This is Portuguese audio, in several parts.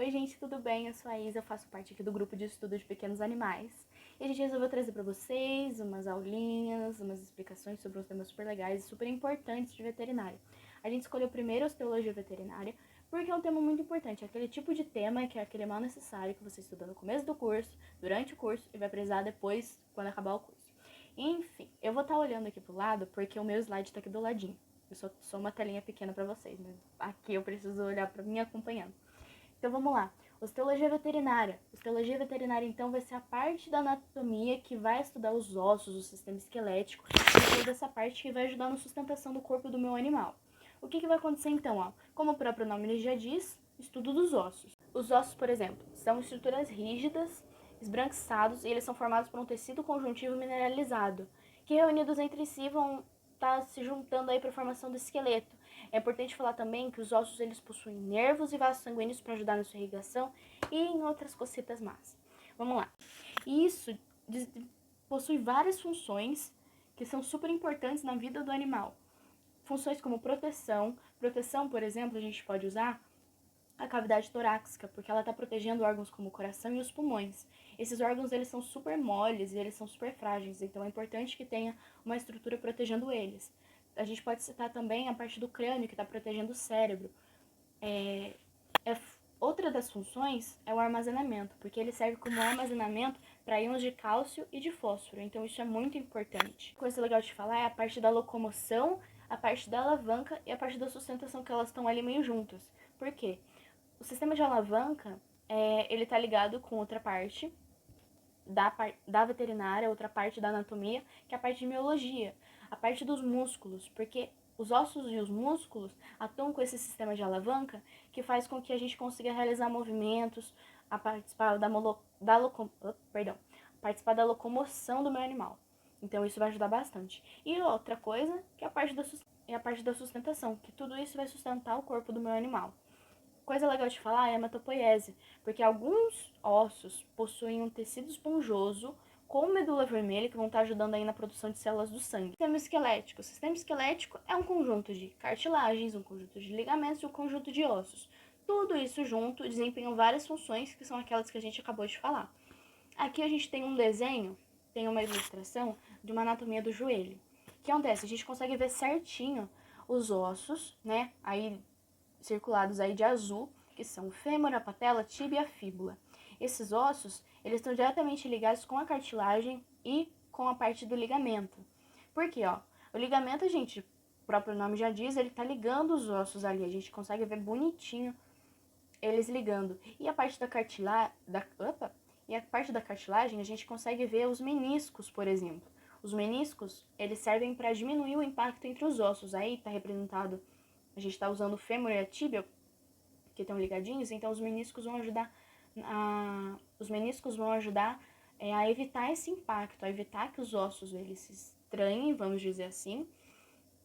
Oi gente, tudo bem? Eu sou a Isa, eu faço parte aqui do grupo de estudo de pequenos animais. E a gente resolveu trazer para vocês umas aulinhas, umas explicações sobre uns temas super legais e super importantes de veterinária. A gente escolheu primeiro a osteologia veterinária porque é um tema muito importante, é aquele tipo de tema que é aquele mal necessário que você estuda no começo do curso, durante o curso e vai precisar depois quando acabar o curso. Enfim, eu vou estar olhando aqui pro lado porque o meu slide tá aqui do ladinho. Eu só uma telinha pequena para vocês, mas aqui eu preciso olhar para mim acompanhando. Então vamos lá. Osteologia veterinária. Osteologia veterinária, então, vai ser a parte da anatomia que vai estudar os ossos, o sistema esquelético, e toda essa parte que vai ajudar na sustentação do corpo do meu animal. O que vai acontecer então? Ó? Como o próprio nome já diz, estudo dos ossos. Os ossos, por exemplo, são estruturas rígidas, esbranquiçados, e eles são formados por um tecido conjuntivo mineralizado, que reunidos entre si vão estar se juntando aí para a formação do esqueleto. É importante falar também que os ossos eles possuem nervos e vasos sanguíneos para ajudar na sua irrigação e em outras cositas más. Vamos lá. Isso possui várias funções que são super importantes na vida do animal. Funções como proteção. Proteção, por exemplo, a gente pode usar a cavidade torácica, porque ela está protegendo órgãos como o coração e os pulmões. Esses órgãos eles são super moles e eles são super frágeis, então é importante que tenha uma estrutura protegendo eles. A gente pode citar também a parte do crânio, que está protegendo o cérebro. Outra das funções é o armazenamento, porque ele serve como armazenamento para íons de cálcio e de fósforo, então isso é muito importante. Coisa legal de falar é a parte da locomoção, a parte da alavanca e a parte da sustentação, que elas estão ali meio juntas. Por quê? O sistema de alavanca, ele está ligado com outra parte da veterinária, outra parte da anatomia, que é a parte de miologia, a parte dos músculos, porque os ossos e os músculos atuam com esse sistema de alavanca que faz com que a gente consiga realizar movimentos, a participar participar da locomoção do meu animal. Então isso vai ajudar bastante. E outra coisa, que é a parte da sustentação, que tudo isso vai sustentar o corpo do meu animal. Coisa legal de falar é a hematopoiese, porque alguns ossos possuem um tecido esponjoso com medula vermelha que vão estar ajudando aí na produção de células do sangue. Sistema esquelético. O sistema esquelético é um conjunto de cartilagens, um conjunto de ligamentos e um conjunto de ossos. Tudo isso junto desempenham várias funções que são aquelas que a gente acabou de falar. Aqui a gente tem um desenho, tem uma ilustração de uma anatomia do joelho. O que acontece? A gente consegue ver certinho os ossos, né? Aí circulados aí de azul, que são o fêmur, a patela, a tíbia e a fíbula. Esses ossos, eles estão diretamente ligados com a cartilagem e com a parte do ligamento. Por quê, ó? O ligamento, o próprio nome já diz, ele tá ligando os ossos ali, a gente consegue ver bonitinho eles ligando. E a parte da cartilagem, a gente consegue ver os meniscos, por exemplo. Os meniscos, eles servem para diminuir o impacto entre os ossos. Aí tá representado, a gente está usando o fêmur e a tíbia, que estão ligadinhos, então os meniscos vão ajudar a evitar esse impacto, a evitar que os ossos eles se estranhem, vamos dizer assim,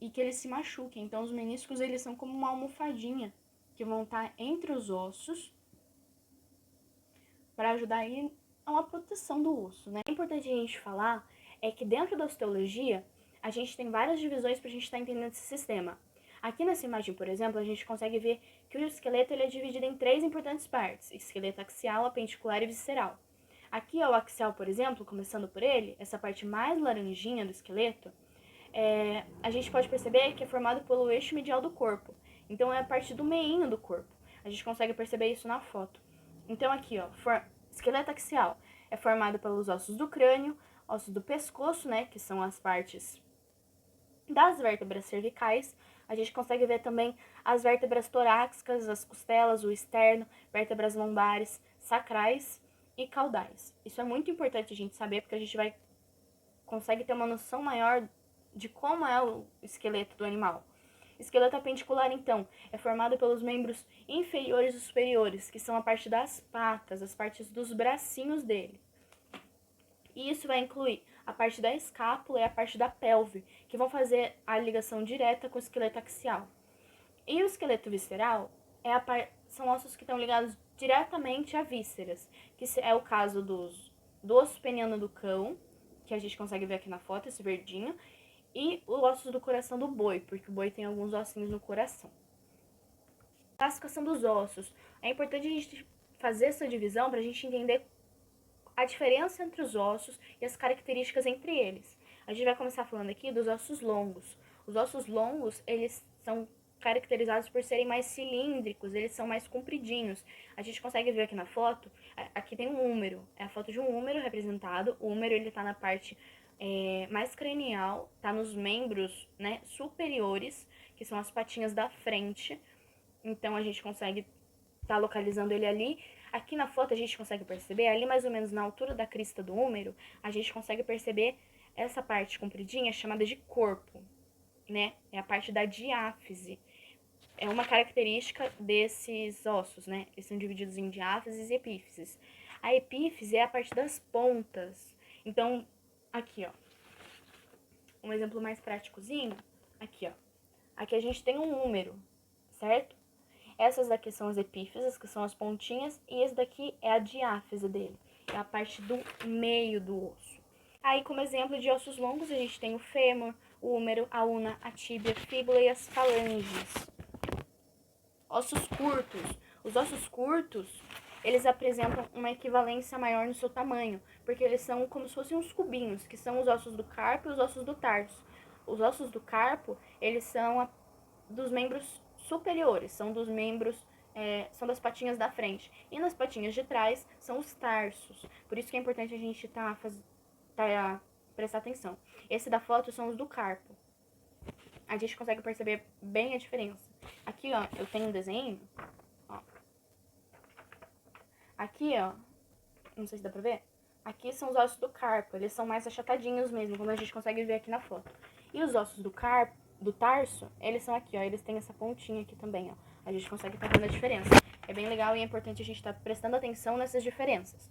e que eles se machuquem. Então os meniscos eles são como uma almofadinha que vão estar entre os ossos para ajudar aí a uma proteção do osso, né? O importante a gente falar é que dentro da osteologia a gente tem várias divisões para a gente estar entendendo esse sistema. Aqui nessa imagem, por exemplo, a gente consegue ver que o esqueleto ele é dividido em 3 importantes partes: esqueleto axial, apendicular e visceral. Aqui, ó, o axial, por exemplo, começando por ele, essa parte mais laranjinha do esqueleto, a gente pode perceber que é formado pelo eixo medial do corpo. Então, é a parte do meinho do corpo. A gente consegue perceber isso na foto. Então, aqui, ó, esqueleto axial é formado pelos ossos do crânio, ossos do pescoço, né, que são as partes das vértebras cervicais. A gente consegue ver também as vértebras torácicas, as costelas, o externo, vértebras lombares, sacrais e caudais. Isso é muito importante a gente saber, porque a gente consegue ter uma noção maior de como é o esqueleto do animal. Esqueleto apendicular, então, é formado pelos membros inferiores e superiores, que são a parte das patas, as partes dos bracinhos dele. E isso vai incluir a parte da escápula e a parte da pelve, que vão fazer a ligação direta com o esqueleto axial. E o esqueleto visceral são ossos que estão ligados diretamente a vísceras, que é o caso do osso peniano do cão, que a gente consegue ver aqui na foto, esse verdinho, e os ossos do coração do boi, porque o boi tem alguns ossinhos no coração. Classificação dos ossos. É importante a gente fazer essa divisão para a gente entender a diferença entre os ossos e as características entre eles. A gente vai começar falando aqui dos ossos longos. Os ossos longos, eles são caracterizados por serem mais cilíndricos, eles são mais compridinhos. A gente consegue ver aqui na foto, aqui tem um húmero, é a foto de um húmero representado. O húmero, ele tá na parte mais cranial, tá nos membros, né, superiores, que são as patinhas da frente. Então a gente consegue tá localizando ele ali. Aqui na foto a gente consegue perceber, ali mais ou menos na altura da crista do húmero, a gente consegue perceber essa parte compridinha chamada de corpo, né? É a parte da diáfise. É uma característica desses ossos, né? Eles são divididos em diáfises e epífises. A epífise é a parte das pontas. Então, aqui, ó. Um exemplo mais práticozinho. Aqui, ó. Aqui a gente tem um húmero, certo? Essas daqui são as epífises, que são as pontinhas, e esse daqui é a diáfise dele, é a parte do meio do osso. Aí, como exemplo de ossos longos, a gente tem o fêmur, o húmero, a una, a tíbia, fíbula e as falanges. Ossos curtos. Os ossos curtos, eles apresentam uma equivalência maior no seu tamanho, porque eles são como se fossem uns cubinhos, que são os ossos do carpo e os ossos do tarso. Os ossos do carpo, eles são dos membros superiores, são dos membros, são das patinhas da frente. E nas patinhas de trás são os tarsos. Por isso que é importante a gente prestar atenção. Esse da foto são os do carpo. A gente consegue perceber bem a diferença. Aqui, ó, eu tenho um desenho, ó. Aqui, ó, não sei se dá pra ver. Aqui são os ossos do carpo, eles são mais achatadinhos mesmo, como a gente consegue ver aqui na foto. E os ossos do carpo, do tarso, eles são aqui, ó, eles têm essa pontinha aqui também, ó. A gente consegue estar vendo a diferença. É bem legal e é importante a gente estar prestando atenção nessas diferenças,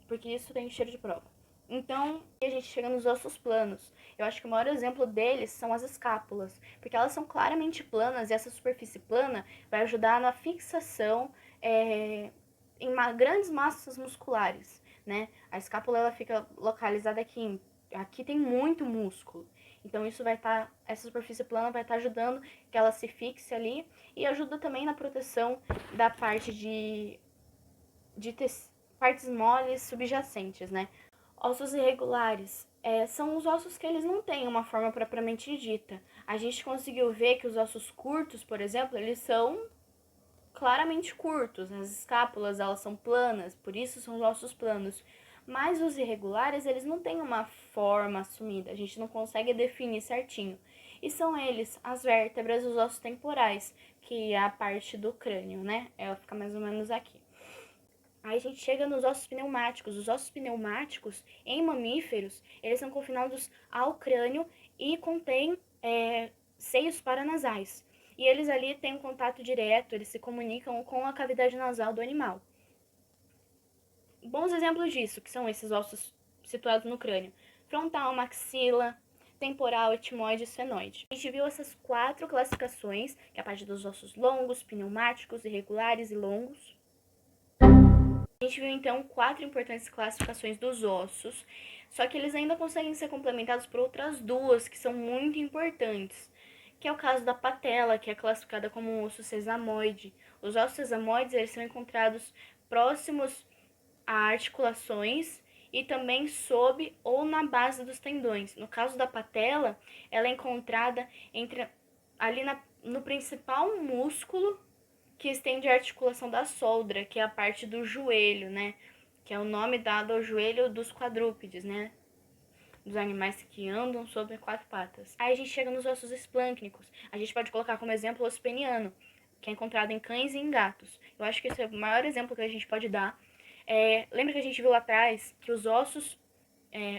porque isso tem cheiro de prova. Então, a gente chega nos ossos planos. Eu acho que o maior exemplo deles são as escápulas, porque elas são claramente planas e essa superfície plana vai ajudar na fixação em grandes massas musculares, né? A escápula, ela fica localizada aqui. Aqui tem muito músculo. Então, isso vai estar, essa superfície plana vai estar ajudando que ela se fixe ali e ajuda também na proteção da parte de partes moles subjacentes, né? Ossos irregulares são os ossos que eles não têm uma forma propriamente dita. A gente conseguiu ver que os ossos curtos, por exemplo, eles são claramente curtos. As escápulas, elas são planas, por isso são os ossos planos. Mas os irregulares, eles não têm uma forma assumida, a gente não consegue definir certinho. E são eles, as vértebras, os ossos temporais, que é a parte do crânio, né? Ela fica mais ou menos aqui. Aí a gente chega nos ossos pneumáticos. Os ossos pneumáticos, em mamíferos, eles são confinados ao crânio e contêm seios paranasais. E eles ali têm um contato direto, eles se comunicam com a cavidade nasal do animal. Bons exemplos disso, que são esses ossos situados no crânio: frontal, maxila, temporal, etimoide e senoide. A gente viu essas 4 classificações, que é a parte dos ossos longos, pneumáticos, irregulares e longos. A gente viu, então, 4 importantes classificações dos ossos, só que eles ainda conseguem ser complementados por outras 2, que são muito importantes, que é o caso da patela, que é classificada como um osso sesamoide. Os ossos sesamoides, eles são encontrados próximos a articulações e também sob ou na base dos tendões. No caso da patela, ela é encontrada ali no principal músculo que estende a articulação da soldra, que é a parte do joelho, né? Que é o nome dado ao joelho dos quadrúpedes, né? Dos animais que andam sobre 4 patas. Aí a gente chega nos ossos esplâncnicos. A gente pode colocar como exemplo o osso peniano, que é encontrado em cães e em gatos. Eu acho que esse é o maior exemplo que a gente pode dar. Lembra que a gente viu lá atrás que os ossos,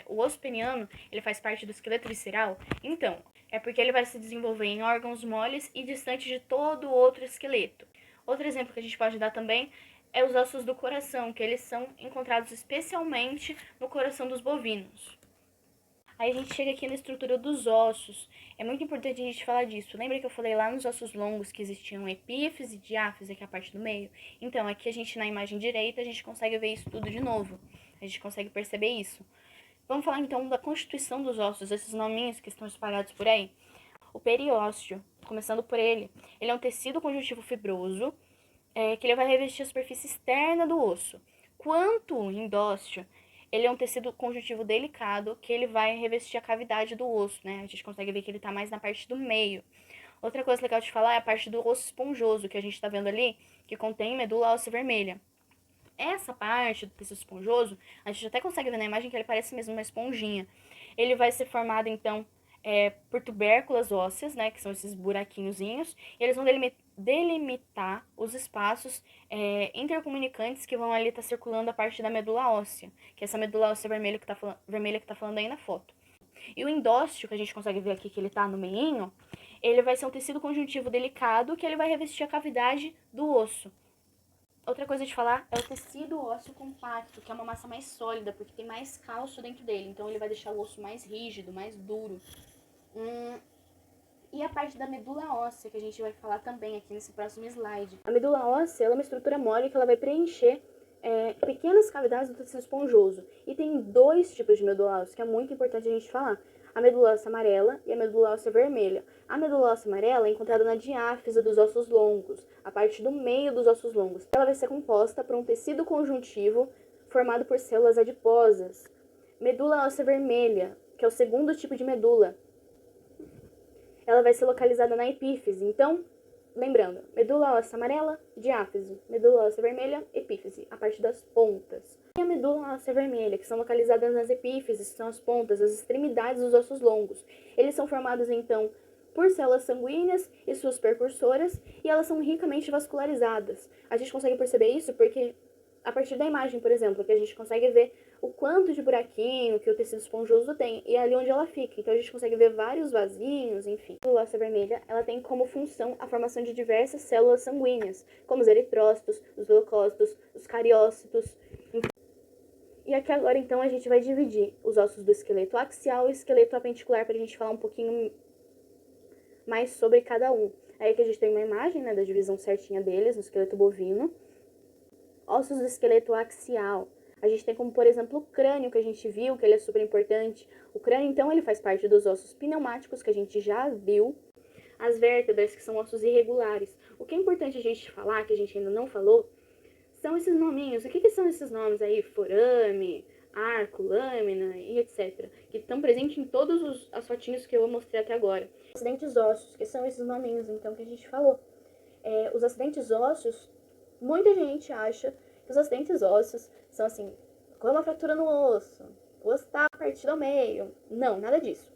o osso peniano, ele faz parte do esqueleto visceral? Então, é porque ele vai se desenvolver em órgãos moles e distante de todo o outro esqueleto. Outro exemplo que a gente pode dar também é os ossos do coração, que eles são encontrados especialmente no coração dos bovinos. Aí a gente chega aqui na estrutura dos ossos. É muito importante a gente falar disso. Lembra que eu falei lá nos ossos longos que existiam epífise e diáfise, que é a parte do meio? Então, aqui a gente, na imagem direita, a gente consegue ver isso tudo de novo. A gente consegue perceber isso. Vamos falar então da constituição dos ossos, esses nominhos que estão espalhados por aí. O periósteo, começando por ele é um tecido conjuntivo fibroso, que ele vai revestir a superfície externa do osso. Quanto o endósteo, ele é um tecido conjuntivo delicado que ele vai revestir a cavidade do osso, né? A gente consegue ver que ele tá mais na parte do meio. Outra coisa legal de falar é a parte do osso esponjoso, que a gente tá vendo ali, que contém medula óssea vermelha. Essa parte do tecido esponjoso, a gente até consegue ver na imagem que ele parece mesmo uma esponjinha. Ele vai ser formado, então, por tubérculas ósseas, né, que são esses buraquinhozinhos, e eles vão delimitar os espaços intercomunicantes que vão ali estar circulando a parte da medula óssea, que é essa medula óssea vermelha que tá falando aí na foto. E o endósteo, que a gente consegue ver aqui que ele tá no meinho, ele vai ser um tecido conjuntivo delicado que ele vai revestir a cavidade do osso. Outra coisa de falar é o tecido ósseo compacto, que é uma massa mais sólida, porque tem mais cálcio dentro dele. Então ele vai deixar o osso mais rígido, mais duro. E a parte da medula óssea, que a gente vai falar também aqui nesse próximo slide. A medula óssea ela é uma estrutura mole que ela vai preencher pequenas cavidades do tecido esponjoso. E tem dois tipos de medula óssea, que é muito importante a gente falar. A medula óssea amarela e a medula óssea vermelha. A medula óssea amarela é encontrada na diáfise dos ossos longos, a parte do meio dos ossos longos. Ela vai ser composta por um tecido conjuntivo formado por células adiposas. Medula óssea vermelha, que é o segundo tipo de medula, ela vai ser localizada na epífise. Então, lembrando, medula óssea amarela, diáfise, medula óssea vermelha, epífise, a parte das pontas. E a medula óssea vermelha, que são localizadas nas epífises, que são as pontas, as extremidades dos ossos longos. Eles são formados, então, por células sanguíneas e suas percursoras, e elas são ricamente vascularizadas. A gente consegue perceber isso porque, a partir da imagem, por exemplo, que a gente consegue ver o quanto de buraquinho que o tecido esponjoso tem e é ali onde ela fica. Então a gente consegue ver vários vasinhos, enfim. A medula óssea vermelha, ela tem como função a formação de diversas células sanguíneas, como os eritrócitos, os leucócitos, os cariócitos. E aqui agora então a gente vai dividir os ossos do esqueleto axial e esqueleto apendicular para a gente falar um pouquinho mais sobre cada um. Aí aqui a gente tem uma imagem, né, da divisão certinha deles no esqueleto bovino. Ossos do esqueleto axial. A gente tem como, por exemplo, o crânio, que a gente viu, que ele é super importante. O crânio, então, ele faz parte dos ossos pneumáticos, que a gente já viu. As vértebras, que são ossos irregulares. O que é importante a gente falar, que a gente ainda não falou, são esses nominhos. O que são esses nomes aí? Forame, arco, lâmina e etc. Que estão presentes em todas as fotinhos que eu mostrei até agora. Acidentes ósseos, que são esses nominhos, então, que a gente falou. Os acidentes ósseos, muita gente acha que os acidentes ósseos são assim, com uma fratura no osso, o osso está partido ao meio. Não, nada disso.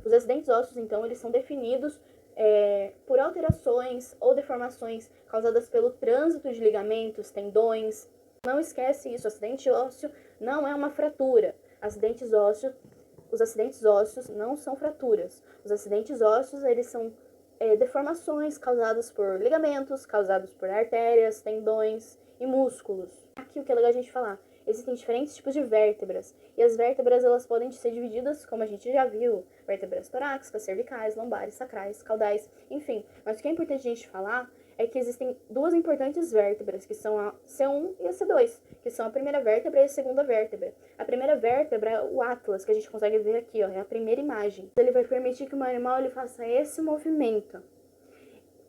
Os acidentes ósseos, então, eles são definidos por alterações ou deformações causadas pelo trânsito de ligamentos, tendões. Não esquece isso, acidente ósseo não é uma fratura. Os acidentes ósseos não são fraturas. Os acidentes ósseos, eles são deformações causadas por ligamentos, causados por artérias, tendões e músculos. Aqui o que é legal a gente falar, existem diferentes tipos de vértebras, e as vértebras elas podem ser divididas, como a gente já viu, vértebras torácicas, cervicais, lombares, sacrais, caudais, enfim. Mas o que é importante a gente falar é que existem duas importantes vértebras, que são a C1 e a C2, que são a primeira vértebra e a segunda vértebra. A primeira vértebra é o atlas, que a gente consegue ver aqui, ó, é a primeira imagem. Ele vai permitir que o animal ele faça esse movimento.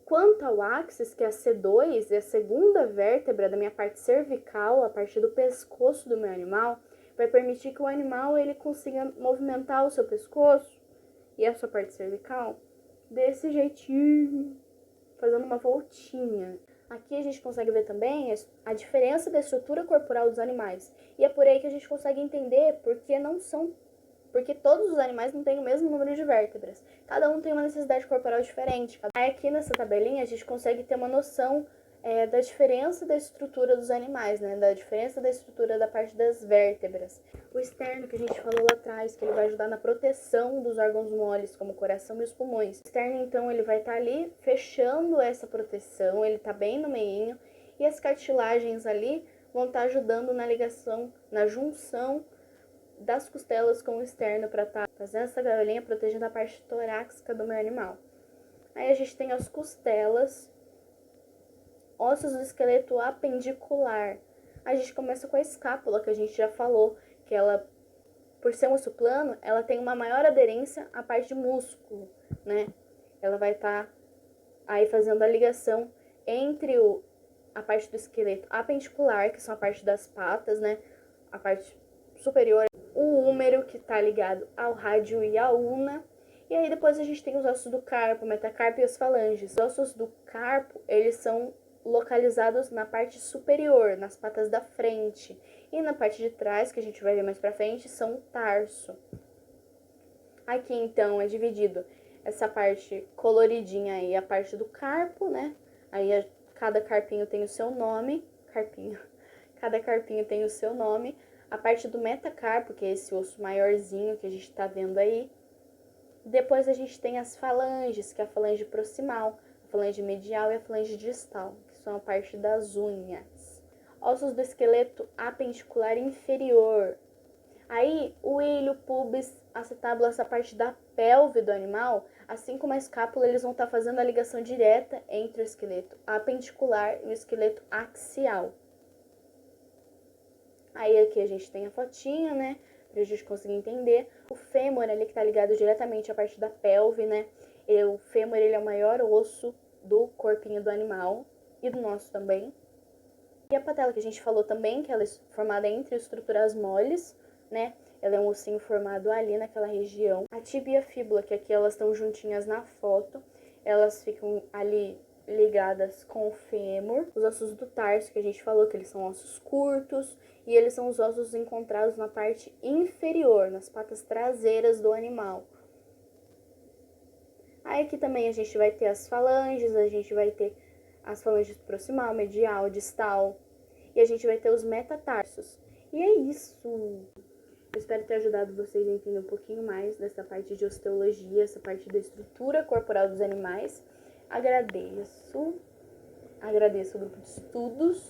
Quanto ao axis, que é a C2, é a segunda vértebra da minha parte cervical, a parte do pescoço do meu animal, vai permitir que o animal ele consiga movimentar o seu pescoço e a sua parte cervical desse jeitinho, fazendo uma voltinha. Aqui a gente consegue ver também a diferença da estrutura corporal dos animais. E é por aí que a gente consegue entender porque todos os animais não têm o mesmo número de vértebras. Cada um tem uma necessidade corporal diferente. Aí aqui nessa tabelinha a gente consegue ter uma noção da diferença da estrutura dos animais, né? Da diferença da estrutura da parte das vértebras. O externo que a gente falou lá atrás, que ele vai ajudar na proteção dos órgãos moles, como o coração e os pulmões. O externo, então, ele vai estar ali fechando essa proteção, ele está bem no meinho, e as cartilagens ali vão estar ajudando na ligação, na junção das costelas com o externo para estar fazendo essa gaiolinha protegendo a parte torácica do meu animal. Aí a gente tem as costelas, ossos do esqueleto apendicular. A gente começa com a escápula, que a gente já falou, que ela, por ser um osso plano, ela tem uma maior aderência à parte de músculo, né? Ela vai estar aí fazendo a ligação entre a parte do esqueleto apendicular, que são a parte das patas, né? A parte superior, o húmero, que tá ligado ao rádio e à ulna. E aí depois a gente tem os ossos do carpo, metacarpo e as falanges. Os ossos do carpo, eles são localizados na parte superior, nas patas da frente. E na parte de trás, que a gente vai ver mais pra frente, são o tarso. Aqui, então, é dividido essa parte coloridinha aí, a parte do carpo, né? Aí cada carpinho tem o seu nome. Cada carpinho tem o seu nome. A parte do metacarpo, que é esse osso maiorzinho que a gente tá vendo aí. Depois a gente tem as falanges, que é a falange proximal, a falange medial e a falange distal, que são a parte das unhas. Ossos do esqueleto apendicular inferior. Aí, o ilho, pubis, acetábulo, essa parte da pelve do animal, assim como a escápula, eles vão estar fazendo a ligação direta entre o esqueleto apendicular e o esqueleto axial. Aí aqui a gente tem a fotinha, né, pra gente conseguir entender. O fêmur ali que tá ligado diretamente à parte da pelve, né, e o fêmur, ele é o maior osso do corpinho do animal e do nosso também. E a patela que a gente falou também, que ela é formada entre estruturas moles, né? Ela é um ossinho formado ali naquela região. A tíbia e a fíbula, que aqui elas estão juntinhas na foto, elas ficam ali ligadas com o fêmur. Os ossos do tarso, que a gente falou que eles são ossos curtos, e eles são os ossos encontrados na parte inferior, nas patas traseiras do animal. Aí aqui também a gente vai ter as falanges, a gente vai ter as falanges proximal, medial, distal, e a gente vai ter os metatarsos. E é isso. Eu espero ter ajudado vocês a entender um pouquinho mais dessa parte de osteologia, essa parte da estrutura corporal dos animais. Agradeço o grupo de estudos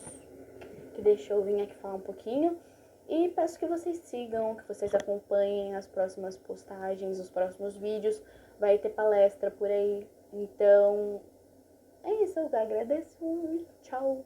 que deixou eu vir aqui falar um pouquinho. E peço que vocês sigam, que vocês acompanhem as próximas postagens, os próximos vídeos. Vai ter palestra por aí. Então, é isso. Eu agradeço. Tchau.